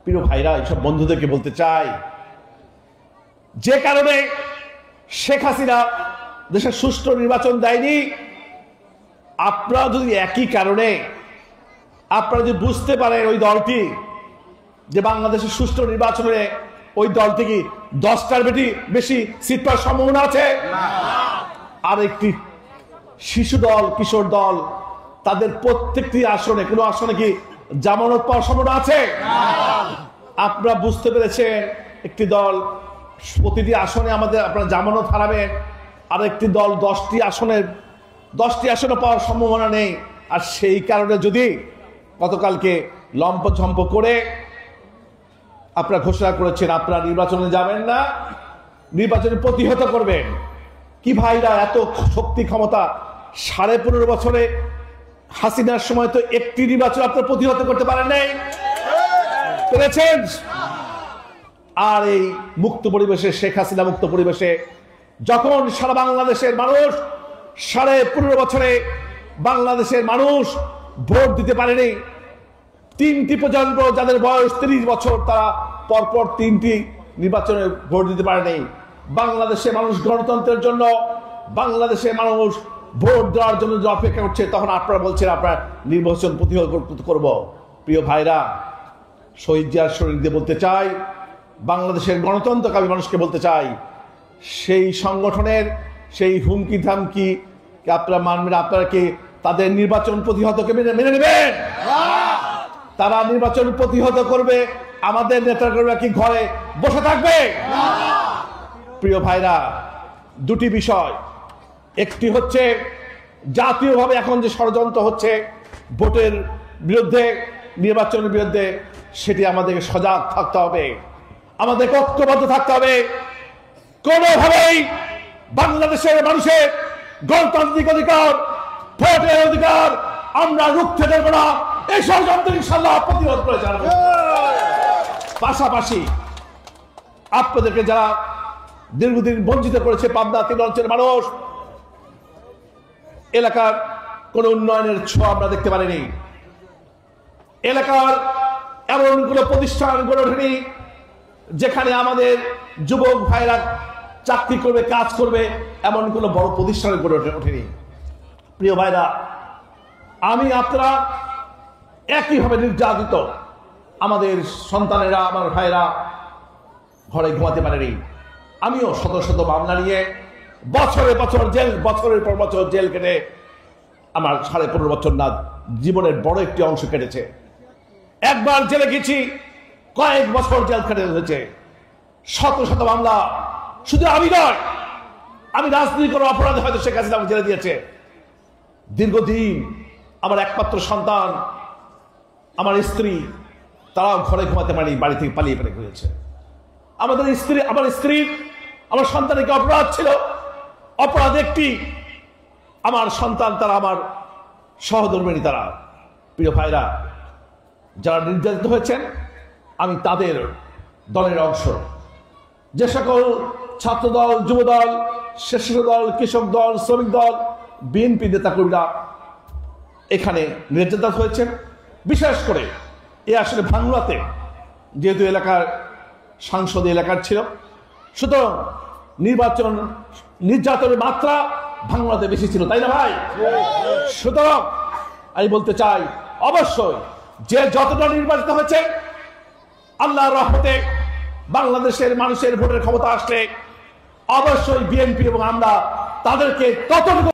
প্রিয় ভাইরা, এইসব বন্ধুদেরকে বলতে চাই, যে কারণে শেখ হাসিনা দেশে সুষ্ঠু নির্বাচন দেয়নি, আপনারা যদি একই কারণে আপনারা যদি বুঝতে পারেন ওই দলটি যে বাংলাদেশের সুষ্ঠু নির্বাচনে ওই দল থেকে 10টার বেশি সিট পাওয়ার সম্ভাবনা আছে, আর একটি শিশু দল, কিশোর দল, তাদের প্রত্যেকটি আসনে কোনো আসনে কি জামানত পাওয়ার সম্ভাবনা আছে? আপনারা বুঝতে পেরেছেন একটি দল প্রতিটি আসনে আমাদের আপনারা জামানত হারাবেন, আর একটি দল 10টি আসনে পাওয়ার সম্ভাবনা নেই। আর সেই কারণে যদি গতকালকে লম্পঝম্প করে আপনারা ঘোষণা করেছেন আপনারা নির্বাচনে যাবেন না, নির্বাচনে প্রতিহত করবেন, কি ভাইরা এত শক্তি ক্ষমতা? 15.5 বছরে হাসিনার সময় তো একটি নির্বাচন আপনারা প্রতিহত করতে পারেন নাই, পেরেছেন? আর এই মুক্ত পরিবেশে, শেখ হাসিনা মুক্ত পরিবেশে যখন সারা বাংলাদেশের মানুষ 15.5 বছরে বাংলাদেশের মানুষ ভোট দিতে পারেনি, 3টি প্রজন্ম যাদের বয়স 30 বছর তারা পরপর 3টি নির্বাচনে ভোট দিতে পারেনি, বাংলাদেশের মানুষ গণতন্ত্রের জন্য, বাংলাদেশের মানুষ ভোট দেওয়ার জন্য যে অপেক্ষা করছে, তখন আপনারা বলছেন আপনারা নির্বাচন প্রতিহত করব। প্রিয় ভাইরা, শহীদ জিয়ার শরীর দিয়ে বলতে চাই, বাংলাদেশের গণতন্ত্রকামী মানুষকে বলতে চাই, সেই সংগঠনের সেই হুমকি ধামকি আপনারা মানবেন? আপনারা কি তাদের নির্বাচন প্রতিহতকে মেনে নেবেন? তারা নির্বাচন প্রতিহত করবে, আমাদের নেতাকর্মীরা কি ঘরে বসে থাকবে? প্রিয় ভাইরা, দুটি বিষয়, একটি হচ্ছে জাতীয়ভাবে এখন যে ষড়যন্ত্র হচ্ছে ভোটের বিরুদ্ধে, নির্বাচনের বিরুদ্ধে, সেটি আমাদেরকে সজাগ থাকতে হবে, আমাদের ঐক্যবদ্ধ থাকতে হবে। কোনোভাবেই বাংলাদেশের মানুষের গণতান্ত্রিক অধিকার, ভোটের অধিকার আমরা রুখতে দেব না। এই ষড়যন্ত্র ইনশাআল্লাহ প্রতিরোধ করে জানাবো। পাশাপাশি আপনাদেরকে যারা দীর্ঘদিন বঞ্চিত করেছে, পাবনা 3 অঞ্চলের মানুষ, এলাকার কোন উন্নয়নের ছোঁয়া আমরা দেখতে পারিনি, এলাকার এমন কোন প্রতিষ্ঠান গড়ে ওঠেনি যেখানে আমাদের যুবক ভাইরা চাকরি করবে, কাজ করবে, এমন কোন বড় প্রতিষ্ঠান গড়ে ওঠেনি। প্রিয় ভাইরা, আমি আপনারা একইভাবে নির্যাতিত, আমাদের সন্তানেরা, আমার ভাইরা ঘরে ঘুমাতে পারেনি। আমিও শত শত মামলা নিয়ে বছরের পর বছর জেল কেটে আমার 15.5 বছর না জীবনের বড় একটি অংশ কেটেছে। একবার জেলে গেছি, কয়েক বছর জেল কেটে হয়েছে, শত শত মামলা। শুধু আমি নয়, আমি রাজনীতি কোনো অপরাধে হয়তো শেখ হাসিনা আমাকে জেলে দিয়েছে। দীর্ঘদিন আমার একমাত্র সন্তান, আমার স্ত্রী, তারাও ঘরে ঘুমাতে পারেনি, বাড়ি থেকে পালিয়ে ঘুরেছে। আমার সন্তানের কি অপরাধ ছিল? অপরাধ একটি, আমার সন্তান, তারা আমার সহধর্মিণী তারা। প্রিয় ভাইরা, যারা নির্যাতিত হয়েছেন আমি তাদের দলের অংশ। যে সকল ছাত্রদল, যুবদল, স্বেচ্ছাসেবক দল, কৃষক দল, শ্রমিক দল, বিএনপি নেতাকর্মীরা এখানে নির্যাতিত হয়েছেন, বিশেষ করে এ আসলে ভাঙ্গুড়াতে, যেহেতু এলাকার সাংসদ এলাকার ছিল, সুতরাং নির্যাতনের মাত্রা ভাঙ্গুড়াতে বেশি ছিল, তাই না ভাই? সুতরাং আমি বলতে চাই, অবশ্যই যে যতটা নির্বাচিত হয়েছে, আল্লাহর রহমতে বাংলাদেশের মানুষের ভোটের ক্ষমতা আসলে অবশ্যই বিএনপি এবং আমরা তাদেরকে ততটুকু